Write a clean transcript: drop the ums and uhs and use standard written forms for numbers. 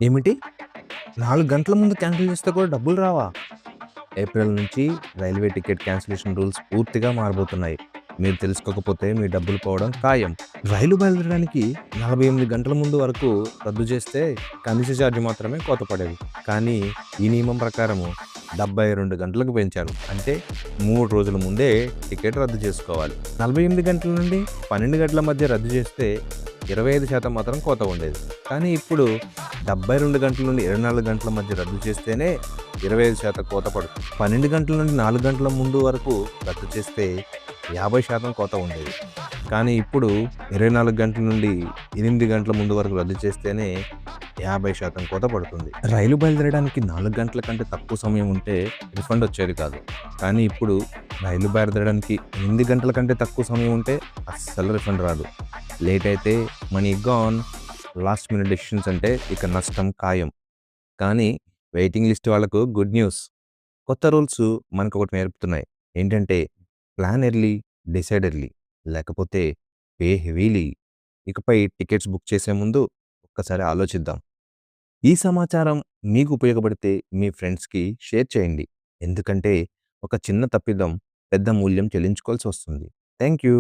ఏమిటి? 4 గంటల ముందు క్యాన్సిల్ చేస్తే కూడా డబ్బులు రావా? ఏప్రిల్ నుంచి రైల్వే టికెట్ క్యాన్సిలేషన్ రూల్స్ పూర్తిగా మారబోతున్నాయి. మీరు తెలుసుకోకపోతే మీ డబ్బులు పోవడం ఖాయం. రైలు బయలుదేరడానికి 48 గంటల ముందు వరకు రద్దు చేస్తే కనీస ఛార్జ్ మాత్రమే కోత పడేది. కానీ ఈ నియమం ప్రకారము 72 గంటలకు పెంచారు. అంటే 3 రోజుల ముందే టికెట్ రద్దు చేసుకోవాలి. 48 గంటల నుండి 12 గంటల మధ్య రద్దు చేస్తే 25% మాత్రం కోత ఉండేది. కానీ ఇప్పుడు 72 గంటల నుండి 24 గంటల మధ్య రద్దు చేస్తేనే 25% కోత పడుతుంది. 12 గంటల నుండి 4 గంటల ముందు వరకు రద్దు చేస్తే 50% కోత ఉండేది. కానీ ఇప్పుడు 24 గంటల నుండి 8 గంటల ముందు వరకు రద్దు చేస్తేనే 50% కోత పడుతుంది. రైలు బయలుదేరడానికి 4 గంటల కంటే తక్కువ సమయం ఉంటే రిఫండ్ వచ్చేది కాదు. కానీ ఇప్పుడు రైలు బయలుదేరడానికి 8 గంటల కంటే తక్కువ సమయం ఉంటే అస్సలు రిఫండ్ రాదు. లేట్ అయితే money gone. Last minute decisions అంటే ఇక నష్టం ఖాయం. కానీ వెయిటింగ్ లిస్ట్ వాళ్ళకు గుడ్ న్యూస్. కొత్త రూల్స్ మనకొకటి నేర్పుతున్నాయి. ఏంటంటే ప్లాన్ ఎర్లీ, డిసైడ్ ఎర్లీ, లేకపోతే పే హెవీలీ. ఇకపై టికెట్స్ బుక్ చేసే ముందు ఒక్కసారి ఆలోచిద్దాం. ఈ సమాచారం మీకు ఉపయోగపడితే మీ ఫ్రెండ్స్‌కి షేర్ చేయండి. ఎందుకంటే ఒక చిన్న తప్పిదం పెద్ద మూల్యం చెల్లించుకోవాల్సి వస్తుంది. Thank you.